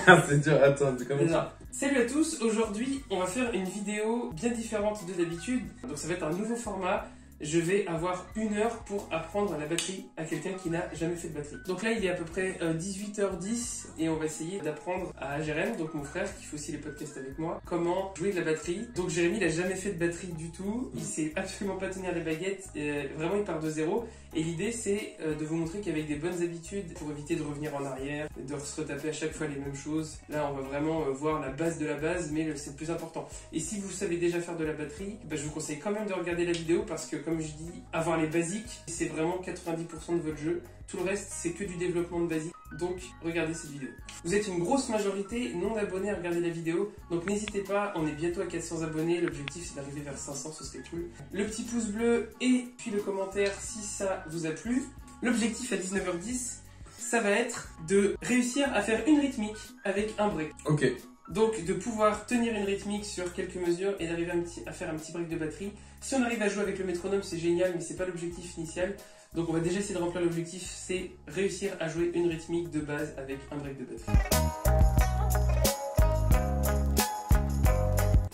C'est dur, attends, comment ça? Salut à tous, aujourd'hui on va faire une vidéo bien différente de d'habitude. Donc ça va être un nouveau format. Je vais avoir 1 heure pour apprendre la batterie à quelqu'un qui n'a jamais fait de batterie. Donc là il est à peu près 18h10 et on va essayer d'apprendre à Jérém, donc mon frère qui fait aussi les podcasts avec moi, comment jouer de la batterie. Donc Jérémy il a jamais fait de batterie du tout, il sait absolument pas tenir les baguettes, vraiment il part de zéro. Et l'idée c'est de vous montrer qu'avec des bonnes habitudes, pour éviter de revenir en arrière, de se retaper à chaque fois les mêmes choses, là on va vraiment voir la base de la base, mais c'est le plus important. Et si vous savez déjà faire de la batterie, je vous conseille quand même de regarder la vidéo parce que comme je dis, avoir les basiques, c'est vraiment 90% de votre jeu. Tout le reste, c'est que du développement de basique. Donc, regardez cette vidéo. Vous êtes une grosse majorité non abonnés à regarder la vidéo. Donc, n'hésitez pas, on est bientôt à 400 abonnés. L'objectif, c'est d'arriver vers 500, ce serait cool. Le petit pouce bleu et puis le commentaire si ça vous a plu. L'objectif à 19h10, ça va être de réussir à faire une rythmique avec un break. Ok. Donc de pouvoir tenir une rythmique sur quelques mesures et d'arriver à faire un petit break de batterie. Si on arrive à jouer avec le métronome, c'est génial, mais c'est pas l'objectif initial. Donc on va déjà essayer de remplir l'objectif, c'est réussir à jouer une rythmique de base avec un break de batterie.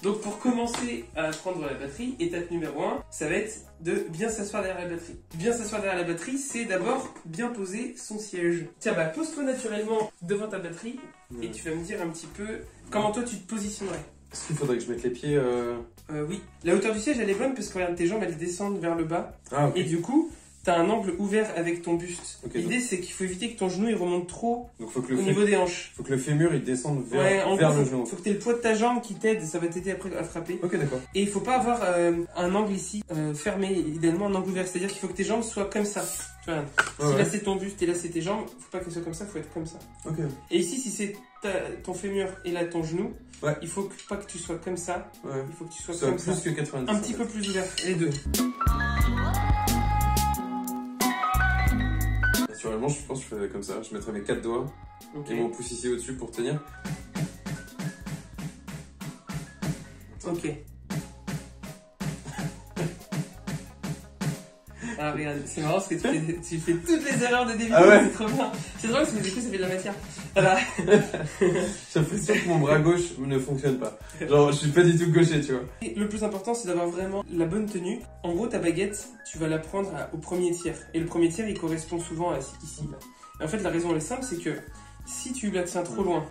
Donc pour commencer à apprendre la batterie, étape numéro 1, ça va être de bien s'asseoir derrière la batterie. Bien s'asseoir derrière la batterie, c'est d'abord bien poser son siège. Tiens, pose-toi naturellement devant ta batterie et tu vas me dire un petit peu comment toi tu te positionnerais. Est-ce qu'il faudrait que je mette les pieds Oui. La hauteur du siège elle est bonne parce que regarde, tes jambes elles descendent vers le bas. Ah, ok. Et du coup, tu as un angle ouvert avec ton buste. Okay, l'idée c'est qu'il faut éviter que ton genou il remonte trop donc faut que au niveau des hanches. Faut que le fémur il descende vers, vers le genou. Faut que tu aies le poids de ta jambe qui t'aide, ça va t'aider après à frapper. Ok, d'accord. Et il faut pas avoir un angle ici fermé, idéalement un angle ouvert, c'est-à-dire qu'il faut que tes jambes soient comme ça. Tu vois, si là c'est ton buste et là c'est tes jambes, faut pas qu'elles soient comme ça, faut être comme ça. Ok. Et ici si c'est ton fémur et là ton genou, il faut pas que tu sois comme ça, il faut que tu sois comme ça. Plus que 90. Un petit peu plus ouvert, les deux. Naturellement, je pense que je ferais comme ça. Je mettrais mes 4 doigts et mon pouce ici au-dessus pour tenir. Ok. Ah regarde, c'est marrant parce que tu fais toutes les erreurs de début, c'est trop bien. C'est drôle parce que du coup ça fait de la matière. Voilà. J'ai l'impression que mon bras gauche ne fonctionne pas. Genre je suis pas du tout gaucher, tu vois. Et le plus important c'est d'avoir vraiment la bonne tenue. En gros ta baguette, tu vas la prendre au premier tiers. Et le premier tiers il correspond souvent à ici. Là. Et en fait la raison elle est simple, c'est que si tu la tiens trop loin,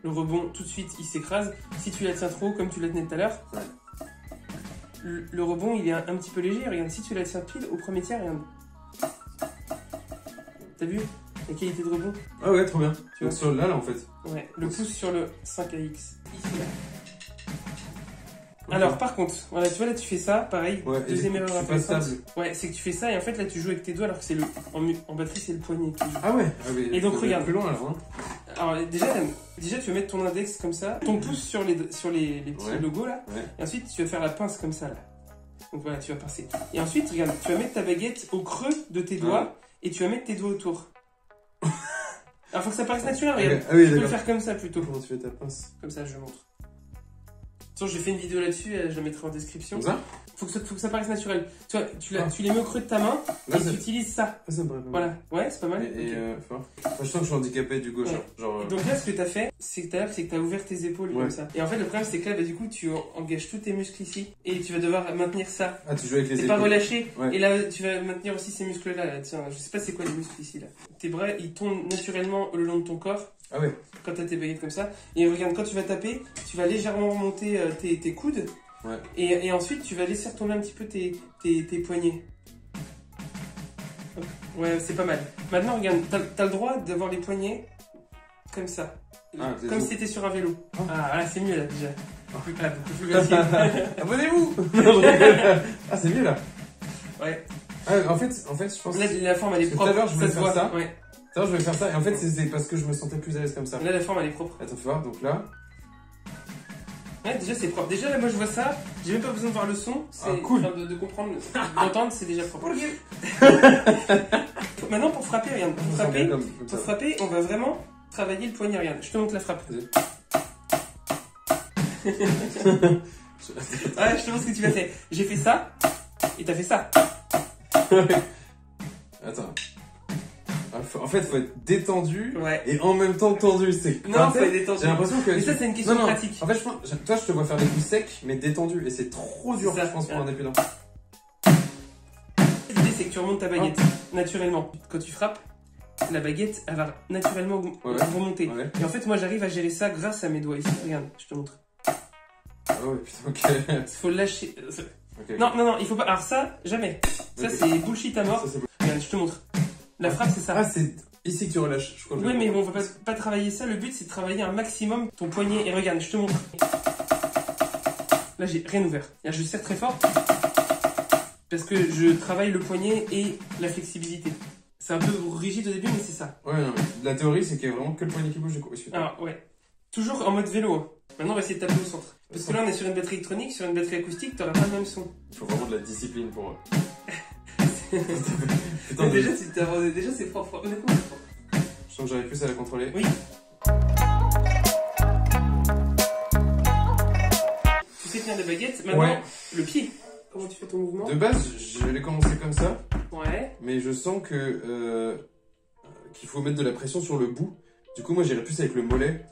le rebond tout de suite il s'écrase. Si tu la tiens trop haut comme tu la tenais tout à l'heure, le rebond il est un petit peu léger. Regarde, si tu la tiens pile au premier tiers, regarde. T'as vu la qualité de rebond? Ah ouais, trop bien. Tu vois sur là en fait. Ouais, le pouce sur le 5AX. Ici là. Okay. Alors par contre, voilà, tu vois là tu fais ça, pareil, deuxième erreur intéressante. Ouais, c'est que tu fais ça et en fait là tu joues avec tes doigts alors que c'est en batterie c'est le poignet qui joue. Ah ouais. Et donc regarde. Plus loin alors. Alors déjà tu vas mettre ton index comme ça, ton pouce sur les petits logos là, et ensuite tu vas faire la pince comme ça là. Donc voilà, tu vas pincer. Et ensuite regarde, tu vas mettre ta baguette au creux de tes doigts et tu vas mettre tes doigts autour. Alors faut que ça paraisse naturel, regarde. Tu peux le faire comme ça plutôt. Comment tu fais ta pince? Comme ça, je montre. J'ai fait une vidéo là-dessus, je la mettrai en description. Comme ça? Faut que ça paraisse naturel. Tu vois, tu les mets au creux de ta main et tu utilises ça. Ça me paraît pas mal. Voilà, ouais, c'est pas mal. Moi, je sens que je suis handicapé du gauche. Genre, Donc là, ce que t'as fait, c'est que t'as ouvert tes épaules comme ça. Et en fait, le problème, c'est que là, du coup, tu engages tous tes muscles ici et tu vas devoir maintenir ça. Ah, tu joues avec les épaules. T'es pas relâché. Et là, tu vas maintenir aussi ces muscles-là. Là. Tiens, je sais pas c'est quoi les muscles ici là. Tes bras, ils tournent naturellement le long de ton corps. Ah ouais. Quand t'as tes baguettes comme ça. Et regarde, quand tu vas taper, tu vas légèrement remonter tes coudes. Ouais. Et ensuite, tu vas laisser retomber un petit peu tes poignets. Ouais, c'est pas mal. Maintenant, regarde, t'as le droit d'avoir les poignets comme ça. Comme si t'étais sur un vélo. Ah, là, c'est mieux là déjà. Beaucoup plus facile. Abonnez-vous. Ah, c'est mieux là. Ouais. Ah, en fait, je pense. Là, la forme elle est propre. Tout à l'heure, je voulais faire ça. Ouais. Tout à l'heure, je voulais faire ça. Et en fait, c'est parce que je me sentais plus à l'aise comme ça. Là, la forme elle est propre. Attends, fais voir. Donc là. Ouais, déjà c'est propre. Déjà là, moi je vois ça. J'ai même pas besoin de voir le son. C'est cool. De comprendre, d'entendre, c'est déjà propre. Maintenant, pour frapper, regarde. Pour frapper, on va vraiment travailler le poignet. Regarde, je te montre la frappe. Ouais, je te montre ce que tu vas faire. J'ai fait ça et t'as fait ça. Attends. En fait, faut être détendu Ouais. et en même temps tendu. C'est Non, faut être détendu. J'ai l'impression que. Mais ça, c'est une question pratique. En fait, toi, je te vois faire des coups secs, mais détendu. Et c'est trop dur, C'est ça. je pense, pour un débutant. L'idée, c'est que tu remontes ta baguette naturellement. Quand tu frappes, la baguette, elle va naturellement remonter. Ouais. Et en fait, moi, j'arrive à gérer ça grâce à mes doigts ici. Regarde, je te montre. Ah ouais, putain, ok. Il faut lâcher. Okay. Non, il faut pas. Alors ça, jamais. Ça, c'est bullshit à mort. Ça, Regarde, je te montre. La frappe, c'est ça. Ah, c'est ici que tu relâches. Je crois que Ouais, mais bon, on va pas travailler ça. Le but, c'est de travailler un maximum ton poignet. Et regarde, je te montre. Là, j'ai rien ouvert. Je serre très fort. Parce que je travaille le poignet et la flexibilité. C'est un peu rigide au début, mais c'est ça. Ouais, non, mais la théorie, c'est qu'il y a vraiment que le poignet qui bouge du coup. Alors, ouais. Toujours en mode vélo. Hein. Maintenant, on va essayer de taper au centre. Parce que là, on est sur une batterie électronique, sur une batterie acoustique, t'auras pas le même son. Il faut vraiment de la discipline pour eux. Putain, déjà, c'est fort. Honnêtement, c'est fort. Je sens que j'arrive plus à la contrôler. Oui. Tu sais tenir des baguettes. Maintenant, le pied. Comment tu fais ton mouvement? De base, je vais commencer comme ça. Ouais. Mais je sens que qu'il faut mettre de la pression sur le bout. Du coup, moi, j'irai plus avec le mollet.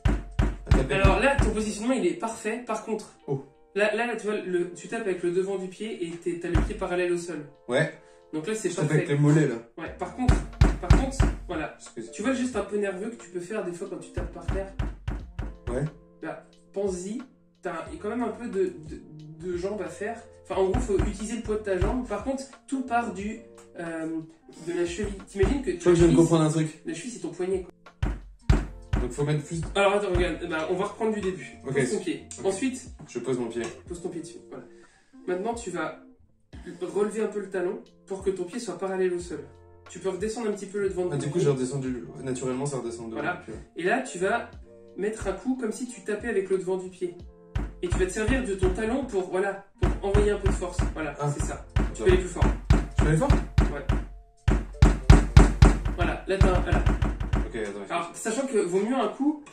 Alors là, ton positionnement, il est parfait. Par contre, oh. là, tu vois, tu tapes avec le devant du pied et t'as le pied parallèle au sol. Ouais. Donc là, c'est parfait. Je parfait. tape avec le mollet, là. Ouais. Par contre, voilà. Tu vois le geste un peu nerveux que tu peux faire des fois quand tu tapes par terre. Ouais. Là, pense-y. T'as quand même un peu de jambes à faire. Enfin, en gros, faut utiliser le poids de ta jambe. Par contre, tout part de la cheville. T'imagines que... Je crois que je viens de comprendre un truc. La cheville, c'est ton poignet, quoi. Donc faut mettre plus... Alors attends, regarde, on va reprendre du début. Okay. Pose ton pied. Okay. Ensuite... Je pose mon pied. Pose ton pied dessus, voilà. Maintenant, tu vas relever un peu le talon pour que ton pied soit parallèle au sol. Tu peux redescendre un petit peu le devant de ton du coup, pied. j'ai redescendu. Naturellement, ça redescend devant. Voilà. Et là, tu vas mettre un coup comme si tu tapais avec le devant du pied. Et tu vas te servir de ton talon pour envoyer un peu de force. Voilà, c'est ça. Tu peux aller plus fort. Je peux aller fort? Ouais. Voilà, là t'as un... Voilà. Ok, attends. Alors, sachant que vaut mieux un coup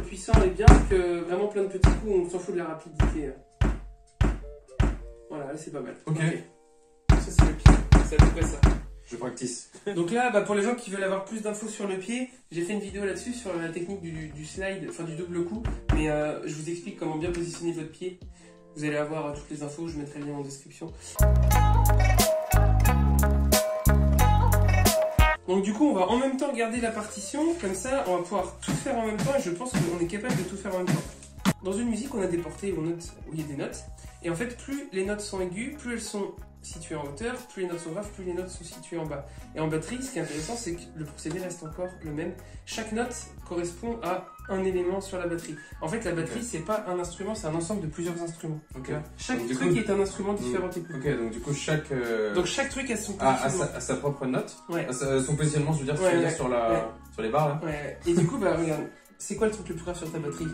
puissant et bien que vraiment plein de petits coups où on s'en fout de la rapidité. Voilà, là c'est pas mal. Ok. Ça c'est le pied, c'est à peu près ça. Je practice. Donc là, pour les gens qui veulent avoir plus d'infos sur le pied, j'ai fait une vidéo là-dessus sur la technique du slide, enfin du double coup. Mais je vous explique comment bien positionner votre pied. Vous allez avoir toutes les infos, je mettrai le lien en description. Donc du coup, on va en même temps garder la partition, comme ça on va pouvoir tout faire en même temps et je pense qu'on est capable de tout faire en même temps. Dans une musique, on a des portées où il y a des notes. Et en fait, plus les notes sont aiguës, plus elles sont situées en hauteur, plus les notes sont graves, plus les notes sont situées en bas. Et en batterie, ce qui est intéressant, c'est que le procédé reste encore le même. Chaque note correspond à un élément sur la batterie. En fait, la batterie, c'est pas un instrument, c'est un ensemble de plusieurs instruments. Ok. Chaque truc est un instrument différent. Ok, donc du coup, chaque truc a son positionnement. a sa propre note. Ouais. Son positionnement, je veux dire, sur les barres là. Ouais. Et du coup, regarde, c'est quoi le truc le plus grave sur ta batterie?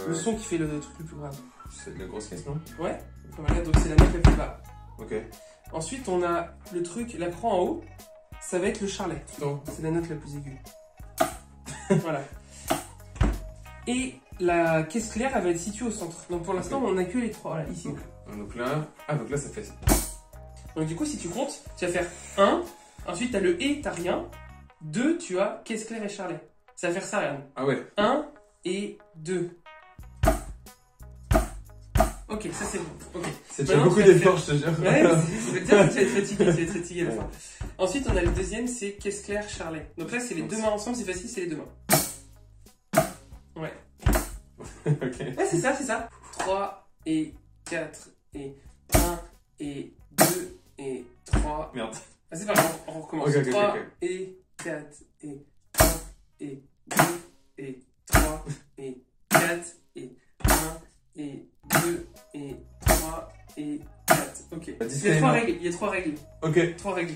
Le son qui fait le truc le plus grave. C'est de la grosse caisse, non? Ouais. Regarde, donc c'est la note la plus bas. Ok. Ensuite, on a le truc, l'écran en haut, ça va être le charlet. Non. C'est la note la plus aiguë. Voilà. Et la caisse claire, elle va être située au centre. Donc pour l'instant, on n'a que les trois, là, ici. Donc là, ça fait ça. Donc du coup, si tu comptes, tu vas faire 1, ensuite t'as le et, t'as rien. 2, tu as caisse claire et charlet. Ça va faire ça, regarde. Ah ouais. 1 et 2. Ok, ça c'est bon. Okay. C'est déjà beaucoup d'efforts, je te jure. Ouais, tu vas être fatigué à la fin. Ensuite, on a le deuxième, c'est caisse claire, charlet. Donc là, c'est les deux mains ensemble, c'est facile, c'est les deux mains. Ouais. Ok. Ouais, c'est ça. 3 et 4 et 1 et 2 et 3. Merde. Ah, c'est pas grave, on recommence. Okay, 3 et 4 et 1 et 2 et 3 et 4 et 1 et 2 et 3 et 4. Ok. Il y a 3 règles. Ok. 3 règles.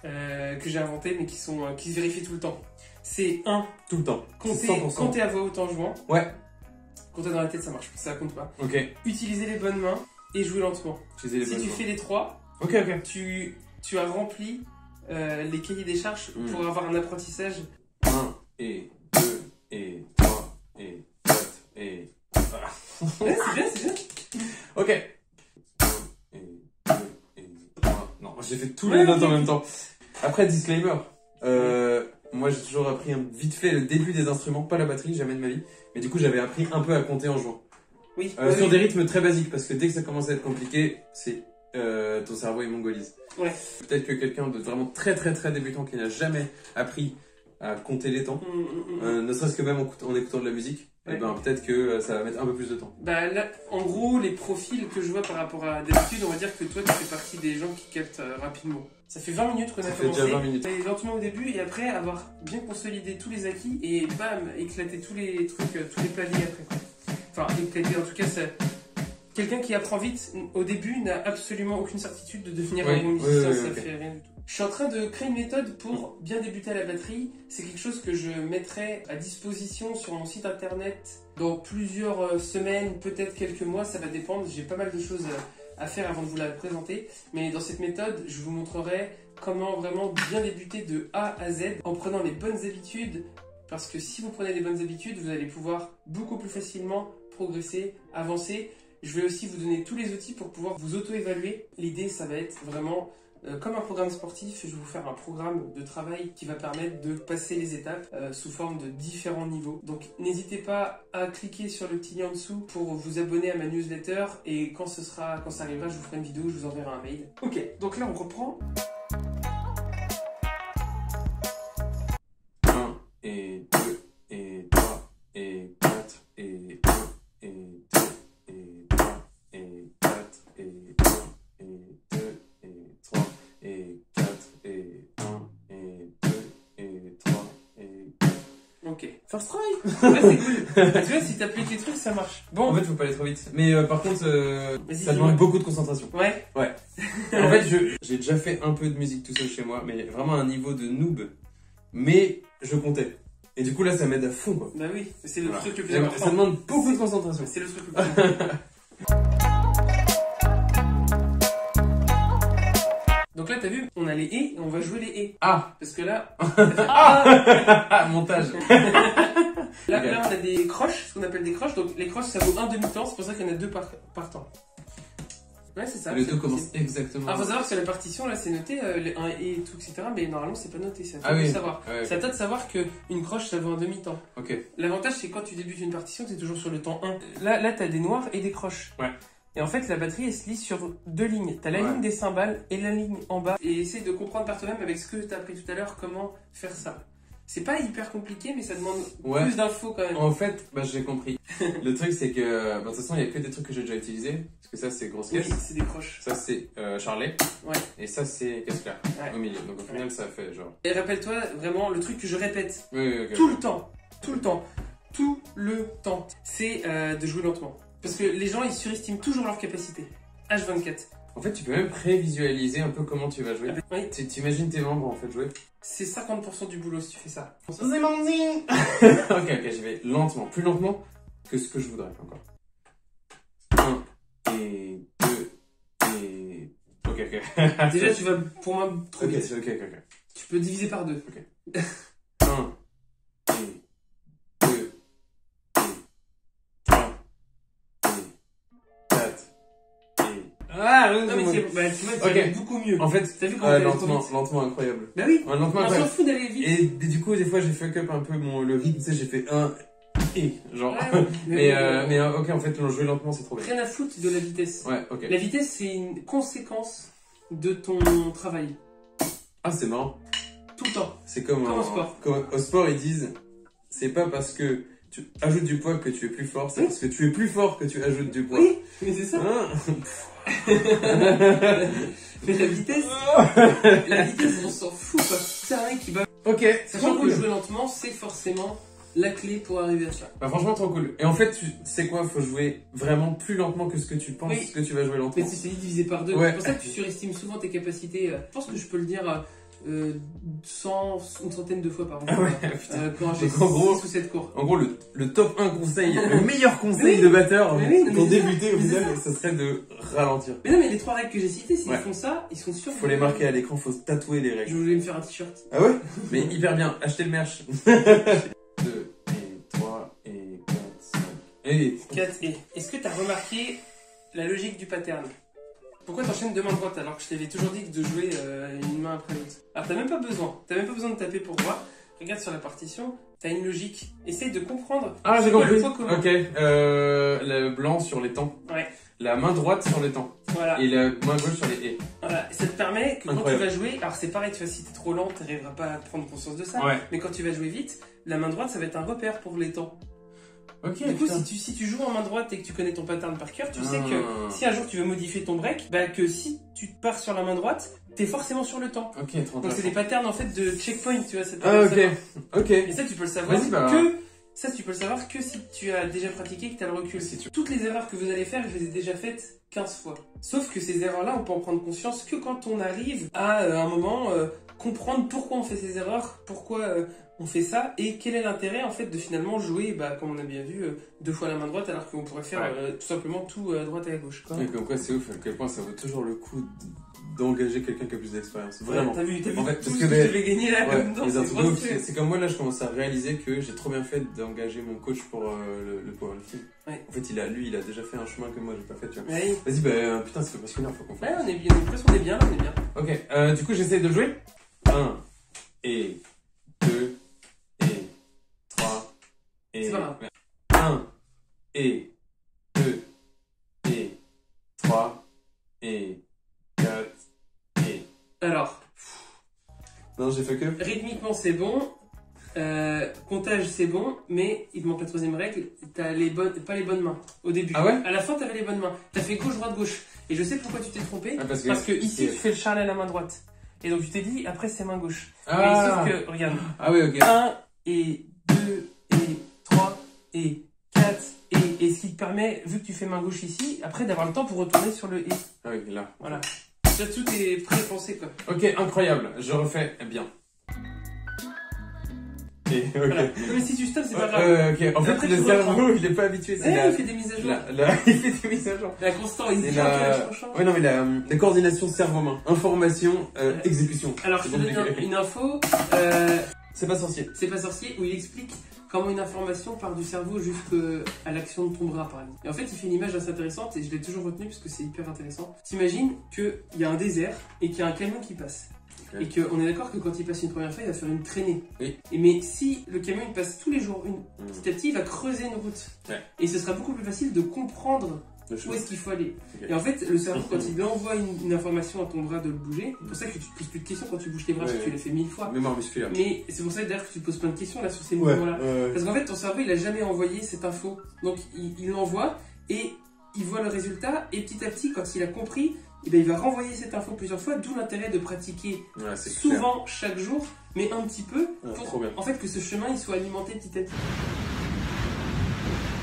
Que j'ai inventées mais qui se vérifient tout le temps. C'est 1. Tout le temps. Compter à voix haute en jouant. Ouais. Compter dans la tête, ça marche. Ça compte pas. Ok. Utiliser les bonnes mains et jouer lentement. Si tu fais les 3, ok. Tu as rempli les cahiers des charges pour avoir un apprentissage. 1 et 2 et 3 et 4 et... Ouais, c'est bien. Ok. 1 et 2 et 3... Non, j'ai fait tous les notes en même temps. Après, disclaimer. Moi, j'ai toujours appris vite fait le début des instruments, pas la batterie, jamais de ma vie. Mais du coup, j'avais appris un peu à compter en jouant. Oui. Sur des rythmes très basiques, parce que dès que ça commence à être compliqué, c'est ton cerveau il mongolise. Ouais. Peut-être que quelqu'un de vraiment très très très débutant qui n'a jamais appris à compter les temps, ne serait-ce que même en écoutant de la musique, Ouais. et ben peut-être que ça va mettre un peu plus de temps. Bah là, en gros, les profils que je vois par rapport à d'habitude, on va dire que toi, tu fais partie des gens qui captent rapidement. Ça fait 20 minutes qu'on a Ça fait commencé. déjà 20 minutes. Et lentement au début, et après avoir bien consolidé tous les acquis, et bam, éclater tous les trucs, tous les claviers après. Quoi. Enfin, éclater, en tout cas, ça... Quelqu'un qui apprend vite, au début, n'a absolument aucune certitude de devenir Oui, un bon musicien, oui, ça ok. fait rien du tout. Je suis en train de créer une méthode pour bien débuter à la batterie. C'est quelque chose que je mettrai à disposition sur mon site internet dans plusieurs semaines, peut-être quelques mois, ça va dépendre. J'ai pas mal de choses à faire avant de vous la présenter. Mais dans cette méthode, je vous montrerai comment vraiment bien débuter de A à Z en prenant les bonnes habitudes. Parce que si vous prenez les bonnes habitudes, vous allez pouvoir beaucoup plus facilement progresser, avancer. Je vais aussi vous donner tous les outils pour pouvoir vous auto-évaluer. L'idée, ça va être vraiment comme un programme sportif. Je vais vous faire un programme de travail qui va permettre de passer les étapes sous forme de différents niveaux. Donc n'hésitez pas à cliquer sur le petit lien en dessous pour vous abonner à ma newsletter. Et quand ça arrivera, je vous ferai une vidéo, je vous enverrai un mail. Ok, donc là on reprend. 1 et 2 et 3 et 4 et 1 et 2 et 3 et 4 et 1 et 2 et 3 et 4 et 1 et 2 et 3 et 4. Ok. First try. Ouais, c'est cool. Tu vois, si t'appliques les trucs, ça marche. Bon. En fait, faut pas aller trop vite. Mais par contre, Vas-y, ça dis-moi. demande beaucoup de concentration. Ouais. En fait, j'ai déjà fait un peu de musique tout seul chez moi, mais vraiment à un niveau de noob. Mais je comptais. Et du coup, là, ça m'aide à fond, quoi. Bah oui, c'est le Voilà. truc le plus Ça important. demande beaucoup de concentration. C'est le truc le plus important. Donc là, t'as vu, on a les et, on va jouer les et. Ah. Parce que là, Montage. là, on a des croches, ce qu'on appelle des croches. Donc les croches, ça vaut un demi-temps, c'est pour ça qu'il y en a deux par temps. Ouais, c'est ça. Les c'est deux possible. commencent exactement. Alors, faut savoir que sur la partition, là, c'est noté, les 1 et tout, etc. Mais normalement, c'est pas noté, c'est à toi Ah de oui. savoir. Ouais, C'est à toi de savoir qu'une croche, ça vaut un demi-temps. ok. L'avantage, c'est quand tu débutes une partition, c'est toujours sur le temps 1. Là, t'as des noirs et des croches. Ouais. Et en fait, la batterie, elle se lit sur deux lignes. T'as la Ouais. ligne des cymbales et la ligne en bas. Et essaye de comprendre par toi-même avec ce que t'as appris tout à l'heure comment faire ça. C'est pas hyper compliqué, mais ça demande Ouais. plus d'infos quand même. En fait, bah, j'ai compris. Le truc, c'est que, bah, de toute façon, il y a que des trucs que j'ai déjà utilisés. Parce que ça, c'est grosse Oui, caisse. c'est des croches. Ça, c'est Charlet. Ouais. Et ça, c'est caisse claire. Ouais. Au milieu. Donc, au final, ça fait genre. Et rappelle-toi vraiment le truc que je répète Oui, oui, ok. tout le temps. Tout le temps. Tout le temps. C'est de jouer lentement. Parce que les gens, ils surestiment toujours leur capacité. H24. En fait, tu peux même prévisualiser un peu comment tu vas jouer. Oui, T'imagines tes membres en fait jouer. c'est 50% du boulot si tu fais ça. C'est mon zing. Ok, j'y vais lentement, plus lentement que ce que je voudrais encore. 1 et 2 et... Ok. Déjà, tu vas pour moi trop Ok, vite. ok. Tu peux diviser par deux. 1 et 2 et 3 et 4 et... Ah, Non, mais c'est bah, tu vois, tu Ok. vas beaucoup mieux. En fait, T'as vu comment t'allais trop lentement, vite lentement incroyable. Bah oui, Ouais, lentement on s'en incroyable. fout d'aller vite. Et du coup, des fois, j'ai fuck up un peu le rythme, tu sais, j'ai fait un et genre. Ouais, mais ok, en fait, jouer lentement, c'est trop bien. rien à foutre de la vitesse. Ouais, ok. La vitesse, c'est une conséquence de ton travail. Ah, c'est marrant. Tout le temps. C'est comme Comme au sport. Comme au sport, ils disent, c'est pas parce que tu ajoutes du poids que tu es plus fort, c'est Oui. parce que tu es plus fort que tu ajoutes du poids. Oui, mais c'est ça. Hein. Mais la vitesse, on s'en fout quoi. C'est un mec qui va. Ok, Sachant trop que cool. jouer lentement, c'est forcément la clé pour arriver à ça. Bah, franchement, trop cool. Et en fait, tu sais quoi, faut jouer vraiment plus lentement que ce que tu penses Oui. que tu vas jouer Mais lentement. c'est divisé par deux. Ouais. C'est pour ça que tu surestimes souvent tes capacités. Je pense que je peux le dire une centaine de fois par an. Ah ouais, putain. Quand j'ai Donc, en gros- 6 ou 7 cours. En gros, le top 1 conseil, le meilleur conseil Oui. de batteur Mais oui, pour mais c'est débuter au ça, mais final, c'est ce serait de ralentir. Mais non, mais les 3 règles que j'ai citées, s'ils Ouais. font ça, ils sont sûrs. Faut les marquer à l'écran, faut se tatouer les Je règles. voulais me faire un t-shirt. Ah ouais? Mais hyper bien, achetez le merch. 2 et 3 et 4, 5. Et 4 et. Est-ce que tu as remarqué la logique du pattern? Pourquoi t'enchaînes deux mains droites alors que je t'avais toujours dit que de jouer une main après l'autre? Alors t'as même pas besoin. T'as même pas besoin de taper pour voir. Regarde sur la partition, t'as une logique. Essaye de comprendre. Ah, j'ai quoi compris. le point commun. Ok. Le blanc sur les temps. Ouais. La main droite sur les temps. Voilà. Et la main gauche sur les haies. Voilà. Ça te permet que quand tu Incroyable. vas jouer, alors c'est pareil, tu vois, si t'es trop lent, t'arriveras pas à prendre conscience de ça. Ouais. Mais quand tu vas jouer vite, la main droite, ça va être un repère pour les temps. Ok. Du coup, putain. si tu joues en main droite et que tu connais ton pattern par cœur, tu sais Ah. que si un jour tu veux modifier ton break, bah que si tu pars sur la main droite, t'es forcément sur le temps. Ok, trop Donc c'est des intéressant. patterns en fait de checkpoint, tu vois. Ça te Ah, permet de ok. savoir. Ok. Et ça, tu peux le savoir Vas-y, bah. que ça, tu peux le savoir que si tu as déjà pratiqué, et que tu as le recul. Si tu- Toutes les erreurs que vous allez faire, je les ai déjà faites 15 fois. Sauf que ces erreurs-là, on peut en prendre conscience que quand on arrive à un moment comprendre pourquoi on fait ces erreurs, pourquoi on fait ça et quel est l'intérêt en fait de finalement jouer, bah, comme on a bien vu, deux fois la main droite alors qu'on pourrait faire tout simplement tout à droite et à gauche. Quoi. Et comme quoi, c'est ouf à quel point ça vaut toujours le coup d'engager quelqu'un qui a plus d'expérience. Vraiment. Ouais, t'as vu En fait, tout parce ce que que je vais gagner là Ouais, comme dans les ces trucs de grosses ouf, trucs. c'est comme moi là, je commence à réaliser que j'ai trop bien fait d'engager mon coach pour le powerlifting. Ouais. En fait, lui, il a déjà fait un chemin que moi j'ai pas fait, tu vois. Ouais, Vas-y, bah putain, ça fait presque une heure, faut qu'on fasse. ouais, on est bien, on est bien, on est bien. Ok, du coup, j'essaie de jouer. 1 et 2 et 3 et. C'est pas grave. 1 et 2 et 3 et 4 et. Alors, Non, j'ai fait que. rythmiquement c'est bon, comptage c'est bon, mais il te manque la troisième règle, t'as pas les bonnes mains au début. Ah ouais? À la fin t'avais les bonnes mains, t'as fait gauche, droite, gauche. Et je sais pourquoi tu t'es trompé, Ah, parce parce que ici c'est- tu fais le charlet à la main droite. Et donc tu t'es dit, après c'est main gauche. Ah. Mais sauf que, regarde, Ah oui, ok. 1 et 2 et 3 et 4 et ce qui te permet, vu que tu fais main gauche ici, après d'avoir le temps pour retourner sur le et. Ah oui, là. Voilà. Déjà tout est pré-pensé quoi. Ok, incroyable. Je refais bien. Et, ok. Voilà. Non, mais si tu stops, c'est pas grave. Ok, en fait, Après, le tu cerveau, il est pas habitué. C'est Ouais, la, il fait des mises à jour. il fait des mises à jour. La constant, il Et dit la... Ouais, non, mais la coordination cerveau-main. Information, exécution. Alors, je te donne une info, C'est pas sorcier. c'est pas sorcier, où il explique comment une information part du cerveau jusqu'à l'action de ton bras, par exemple. Et en fait, il fait une image assez intéressante, et je l'ai toujours retenue parce que c'est hyper intéressant. T'imagines qu'il y a un désert, et qu'il y a un camion qui passe. Ok. Et qu'on est d'accord que quand il passe une première fois, il va faire une traînée. Oui. Et mais si le camion il passe tous les jours petit à petit, il va creuser une route. Ouais. Et ce sera beaucoup plus facile de comprendre Le où chemin. est-ce qu'il faut aller. Ok. Et en fait, le cerveau, quand il envoie une information à ton bras de le bouger, c'est pour ça que tu te poses plus de questions quand tu bouges tes bras, parce que tu l'as fait 1000 fois. Mémoire musculaire. Mais c'est pour ça d'ailleurs que tu te poses plein de questions là sur ces Ouais. mouvements-là. Parce qu'en fait, ton cerveau, il a jamais envoyé cette info. Donc, il l'envoie et il voit le résultat. Et petit à petit, quand il a compris, eh ben, il va renvoyer cette info plusieurs fois. D'où l'intérêt de pratiquer Ouais, c'est clair. souvent, chaque jour, mais un petit peu, Ouais, pour trop bien. en fait que ce chemin il soit alimenté petit à petit.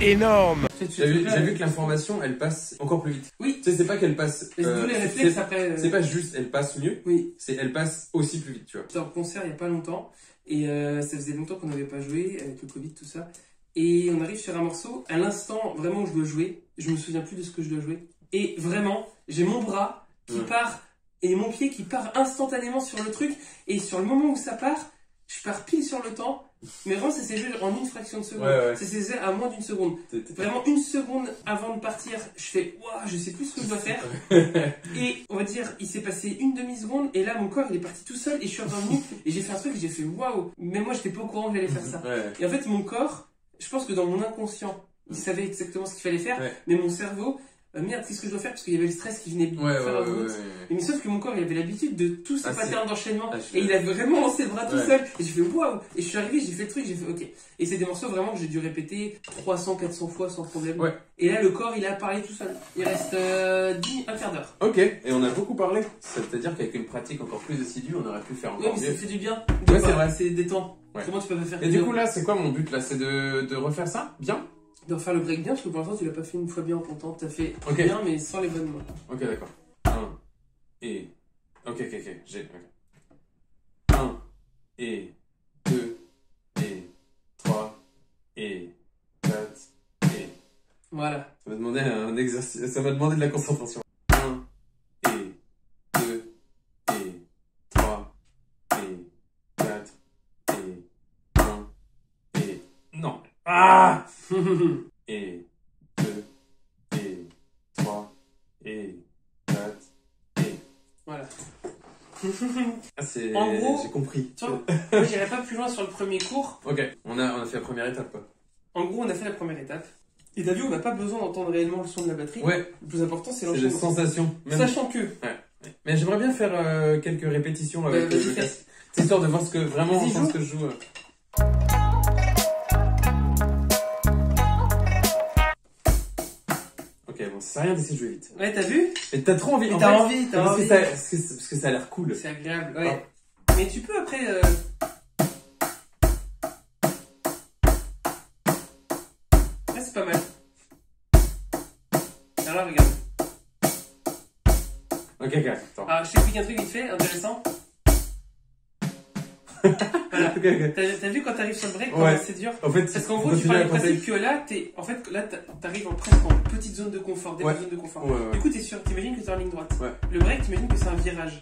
Énorme. J'ai vu que l'information, elle passe encore plus vite. Oui. Tu sais, c'est pas qu'elle passe. Et d'où les réflexes après. C'est pas juste elle passe mieux, Oui. c'est elle passe aussi plus vite, tu vois. J'étais en concert il y a pas longtemps et ça faisait longtemps qu'on n'avait pas joué avec le Covid tout ça et on arrive sur un morceau à l'instant vraiment où je dois jouer, je me souviens plus de ce que je dois jouer et vraiment j'ai mon bras qui part et mon pied qui part instantanément sur le truc et sur le moment où ça part, je pars pile sur le temps. Mais vraiment, ça s'est joué en une fraction de seconde. Ouais. Ça s'est joué à moins d'une seconde. Vraiment, une seconde avant de partir, je fais waouh, je sais plus ce que je dois faire. Et on va dire, il s'est passé une demi-seconde, et là, mon corps, il est parti tout seul, et je suis revenu, et j'ai fait un truc, et j'ai fait waouh. Mais moi, j'étais pas au courant que j'allais faire ça. Ouais. Et en fait, mon corps, je pense que dans mon inconscient, il savait exactement ce qu'il fallait faire, Ouais. mais mon cerveau, merde, qu'est-ce que je dois faire parce qu'il y avait le stress qui venait de faire la route. Mais sauf que mon corps, il avait l'habitude de tous ces patterns d'enchaînement. Et il a vraiment lancé le bras tout seul. Et j'ai fait waouh. Et je suis arrivé, j'ai fait le truc, j'ai fait ok. Et c'est des morceaux vraiment que j'ai dû répéter 300, 400 fois sans problème. Ouais. Et là, le corps, il a parlé tout seul. Il reste un quart d'heure. Ok, et on a beaucoup parlé. C'est-à-dire qu'avec une pratique encore plus assidue, on aurait pu faire Oui, encore mais mieux. ça fait du bien. Ouais, c'est vrai. C'est détend. Ouais. Comment tu peux pas faire Et du coup, là, c'est quoi mon but là? C'est de refaire ça bien? de refaire le break bien, parce que pour l'instant, tu l'as pas fait une fois bien en comptant. T'as fait Ok. bien, mais sans les bonnes mains. Ok, d'accord. 1 et. Ok. J'ai. Ok. 1 et 2 et 3 et 4 et. Voilà. Ça m'a demandé un exercice. Ça m'a demandé de la concentration. 1 et 2 et 3 et 4 et 1 et. Non! Ah! Et 2 et 3 et 4 Ah, c'est... En gros, j'ai compris. Tu vois, moi j'irai pas plus loin sur le premier cours. Ok, on a fait la première étape, quoi. En gros, on a fait la première étape. Et t'as vu, on n'a pas besoin d'entendre réellement le son de la batterie. Ouais. Le plus important, c'est C'est les l'enchaînement. sensations. Même... Sachant que... Ouais. Mais j'aimerais bien faire quelques répétitions avec vas-y, le fais. casque. C'est histoire de voir ce que vraiment Vas-y, entendre joue. ce que je joue. Ok, bon, ça sert à rien d'essayer de jouer vite. Ouais, t'as vu? Mais t'as trop envie. Mais en t'as fait, envie, t'as parce envie. parce que ça a l'air cool. C'est agréable, ouais. Mais tu peux après... Ouais, c'est pas mal. Alors, regarde. Ok, attends. Alors, je t'explique un truc vite fait, intéressant. Voilà. Ok. T'as vu quand t'arrives sur le break, Ouais. comment c'est dur? En fait, Parce qu'en faut gros, tu continuer parles à du compter. principe que là, t'arrives presque en petite zone de confort, Ouais. zone de confort. Ouais. Du coup, t'imagines que t'es en ligne droite. Ouais. Le break, t'imagines que c'est un virage.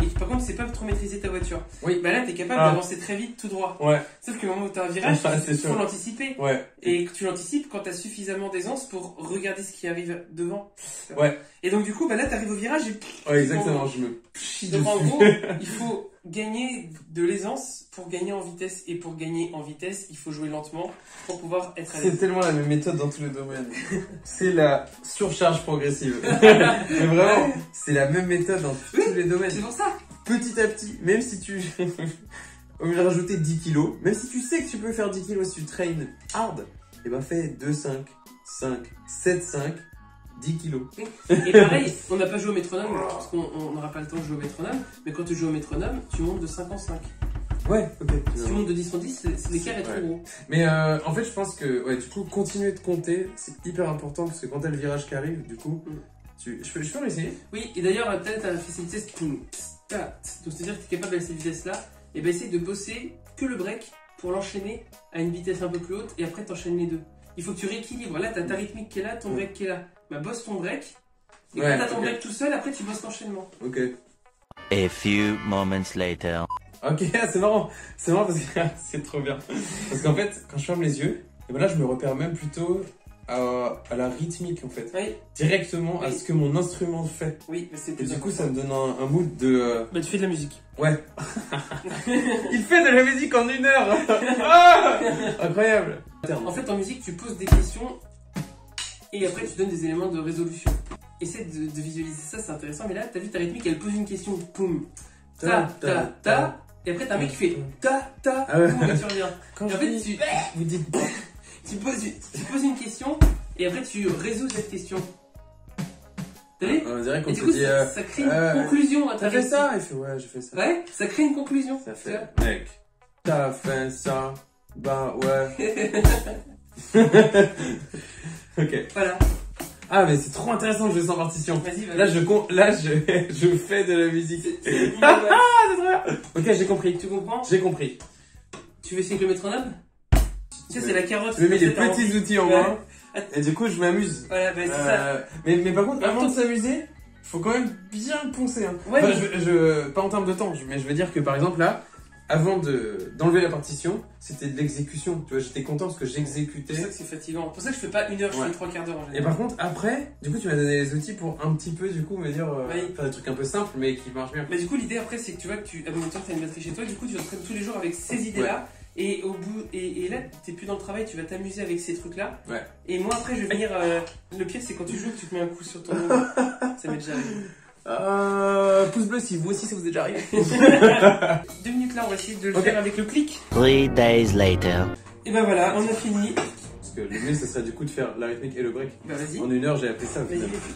Et par contre, c'est pas trop maîtriser ta voiture. Oui. Bah là, t'es capable Ah. d'avancer très vite, tout droit. Ouais. Sauf que le moment où t'as un virage, Ah, c'est il sûr. faut l'anticiper. Ouais. Et que tu l'anticipes quand t'as suffisamment d'aisance pour regarder ce qui arrive devant. Ouais. Et donc, du coup, bah là, t'arrives au virage et... Ouais, exactement, je me chie Donc en dessus. gros, il faut gagner de l'aisance pour gagner en vitesse. Et pour gagner en vitesse, il faut jouer lentement pour pouvoir être à C'est l'aise. tellement la même méthode dans tous les domaines. C'est la surcharge progressive. Mais vraiment, c'est la même méthode dans tous les domaines. C'est pour ça. Petit à petit, même si tu... Au lieu de rajouter 10 kilos, même si tu sais que tu peux faire 10 kilos si tu traînes hard, et ben fais 2, 5, 5, 7, 5, 10 kilos. Et pareil, on n'a pas joué au métronome parce qu'on n'aura pas le temps de jouer au métronome. Mais quand tu joues au métronome, tu montes de 5 en 5. Ouais, ok. Si tu montes de 10 en 10, l'écart est trop Ouais. gros. Mais en fait, je pense que, ouais, du coup, continuer de compter, c'est hyper important parce que quand t'as le virage qui arrive, du coup, je peux l'essayer? Oui, et d'ailleurs, peut-être t'as fait cette vitesse. Donc, c'est-à-dire que tu es capable d'aller à cette vitesse-là, et ben essaye de bosser que le break pour l'enchaîner à une vitesse un peu plus haute et après t'enchaînes les deux. Il faut que tu rééquilibres. Là, t'as ta rythmique qui est là, ton break qui est là. Bah, bosse ton break. Et Ouais, quand t'as ton ok. break tout seul, après tu bosses l'enchaînement. Ok. A few moments later. Ok, c'est marrant. C'est marrant parce que c'est trop bien. Parce qu'en fait, quand je ferme les yeux, et ben là, je me repère même plutôt à la rythmique en fait. Oui, Directement à Oui. ce que mon instrument fait. oui, mais c'est Et du coup, ça me donne un mood de... Bah, tu fais de la musique. Ouais. Il fait de la musique en 1 heure. Ah, incroyable. En fait, en musique, tu poses des questions et après tu donnes des éléments de résolution. Essaie de visualiser ça, c'est intéressant. Mais là, t'as vu ta rythmique, elle pose une question, poum, ta. Et après, t'as un mec qui fait ta, Ah ouais. poum, et tu reviens. Quand Et je en fait, dis... tu... Vous dites... Tu poses une question et après tu résous cette question. T'as vu? On dirait qu'on Et du te coup, dit... ça crée une conclusion à ta T'as fait réussite. ça? Il fait ouais, j'ai fait ça. Ouais, ça crée une conclusion. Ça tu vois. fait... Mec, t'as fait ça? Bah ouais. Ok. Voilà, Ah mais c'est trop intéressant de jouer sans partition. vas-y, vas-y. Là je fais de la musique. C'est mignon, ouais. Ah c'est trop bien. Ok, j'ai compris. Tu comprends? J'ai compris. Tu veux essayer avec le métronome? Tu sais, c'est la carotte. Je me mets c'est des comme ça, petits t'as outils en Ouais. main. Et du coup je m'amuse. Voilà, bah c'est ça. Mais par contre, En avant même de s'amuser, faut quand même bien poncer. Hein. Ouais, Enfin, mais- pas en termes de temps, mais je veux dire que par exemple là, avant d'enlever la partition, c'était de l'exécution. Tu vois, j'étais content parce que C'est pour j'exécutais. ça que c'est fatigant. C'est pour ça que je fais pas 1 heure, je Ouais. fais 3 quarts d'heure en Et général. par contre, après, du coup, tu m'as donné des outils pour un petit peu, du coup, me dire, Oui. faire des trucs un peu simples, mais qui marchent bien. Mais du coup, l'idée après, c'est que tu vois que admettons que t'as une batterie chez toi, du coup, tu vas te traîner tous les jours avec ces idées-là. Et au bout, et là, t'es plus dans le travail, tu vas t'amuser avec ces trucs-là. Ouais. Et moi, après, je vais venir. Le pire, c'est quand tu joues, que tu te mets un coup sur ton dos. Ça m'est déjà arrivé. Pouce bleu si vous aussi ça vous est déjà arrivé. 2 minutes là, on va essayer de le Ok. faire avec le clic. 3 days later. Et ben voilà, on a fini. Parce que le mieux, ce serait du coup de faire la rythmique et le break. Bah vas-y. En 1 heure, j'ai appris ça. Au Vas-y, final. vas-y.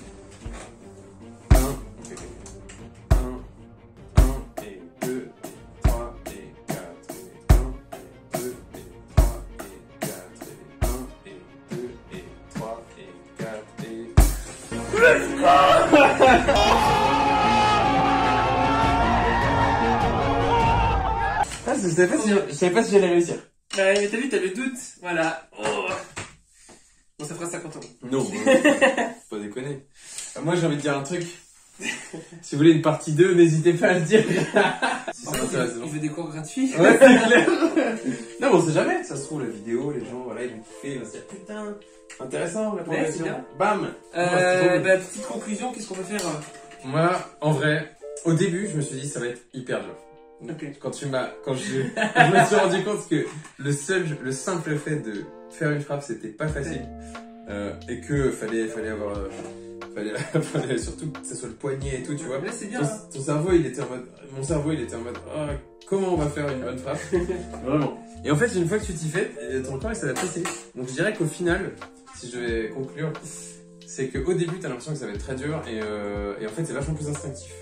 1, et 2, et 3, et 4, et 1, et 2, et 3, et 4, et 1, et 2, et 3, et 4, et... Ah, je savais pas si j'allais réussir. Ouais, mais t'as vu, t'as le doute. Voilà. Oh. Bon, ça fera 50 euros. Non, faut pas déconner. Moi, j'ai envie de dire un truc. Si vous voulez une partie 2, n'hésitez pas à le dire. Si En ça fait, m'intéresse, il non. veut des cours gratuits. Ouais, c'est clair. Non, mais on sait jamais. Ça se trouve, la vidéo, les gens, voilà, ils vont kiffer. Ils vont se dire, putain, intéressant la Ouais, progression. c'est bien. Bam. Ouais, c'est trop cool. Bah, petite conclusion, qu'est-ce qu'on peut faire Moi, en vrai, Au début, je me suis dit, ça va être hyper dur. Ok. Quand je me suis rendu compte que le simple fait de faire une frappe, c'était pas facile. Et que fallait avoir, fallait surtout que ça soit le poignet et tout, tu vois. Là, c'est bien. Ton cerveau, mon cerveau, il était en mode, ah, comment on va faire une bonne frappe? Vraiment. Et en fait, une fois que tu t'y fais, ton corps, il s'adapte assez vite. Donc, je dirais qu'au final, si je vais conclure, c'est qu'au début, t'as l'impression que ça va être très dur et en fait, c'est vachement plus instinctif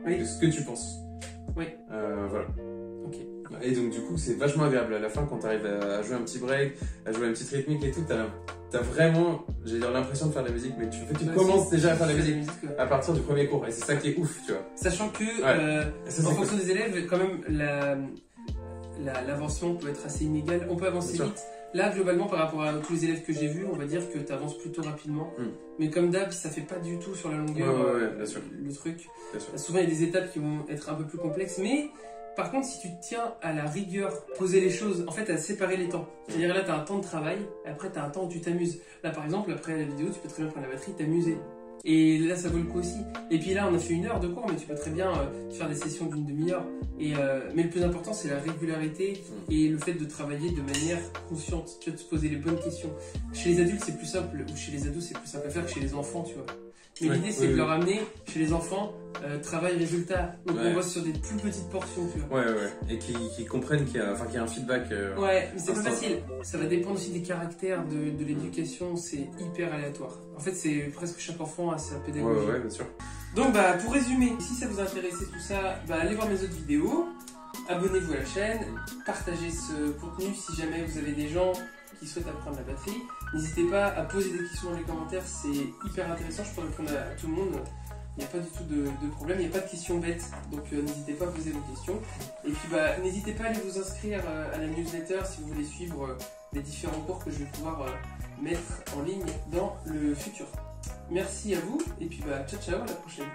que ce que tu penses. Oui. Voilà. Ok. Et donc, du coup, c'est vachement agréable à la fin quand t'arrives à jouer un petit break, à jouer une petite rythmique et tout. T'as vraiment, j'allais dire, l'impression de faire de la musique, mais tu commences déjà à faire de la musique à partir du premier cours. Et c'est ça qui est ouf, tu vois. Sachant que, Ça, en fonction des élèves, quand même, l'avancement peut être assez inégal. On peut avancer vite. Là, globalement, par rapport à tous les élèves que j'ai vus, on va dire que tu avances plutôt rapidement. Mais comme d'hab, ça fait pas du tout sur la longueur bien sûr. le truc. Bien sûr. Souvent, il y a des étapes qui vont être un peu plus complexes. Mais par contre, si tu te tiens à la rigueur, poser les choses, en fait, à séparer les temps. C'est-à-dire là, tu as un temps de travail, et après, tu as un temps où tu t'amuses. Là, par exemple, après la vidéo, tu peux très bien prendre la batterie, t'amuser. Et là, ça vaut le coup aussi. Et puis là, on a fait 1 heure de cours, mais tu peux très bien faire des sessions d'1 demi-heure. Mais le plus important, c'est la régularité et le fait de travailler de manière consciente. Tu vas te poser les bonnes questions. Chez les adultes, c'est plus simple, ou chez les ados, c'est plus simple à faire que chez les enfants, tu vois. Mais l'idée, c'est de leur amener, chez les enfants, travail-résultat. Donc on bosse sur des plus petites portions, tu vois. Et qui comprennent qu'il y a un feedback. Ouais, mais c'est pas facile. Ça va dépendre aussi des caractères, de l'éducation. C'est hyper aléatoire. En fait, c'est presque chaque enfant a sa pédagogie. Ouais, bien sûr. Donc, pour résumer, si ça vous intéressait tout ça, allez voir mes autres vidéos. Abonnez-vous à la chaîne. Partagez ce contenu si jamais vous avez des gens qui souhaitent apprendre la batterie. N'hésitez pas à poser des questions dans les commentaires, c'est hyper intéressant, je peux répondre à tout le monde. Il n'y a pas du tout de problème, il n'y a pas de questions bêtes, donc n'hésitez pas à poser vos questions. Et puis n'hésitez pas à aller vous inscrire à la newsletter si vous voulez suivre les différents cours que je vais pouvoir mettre en ligne dans le futur. Merci à vous, et puis ciao ciao, à la prochaine.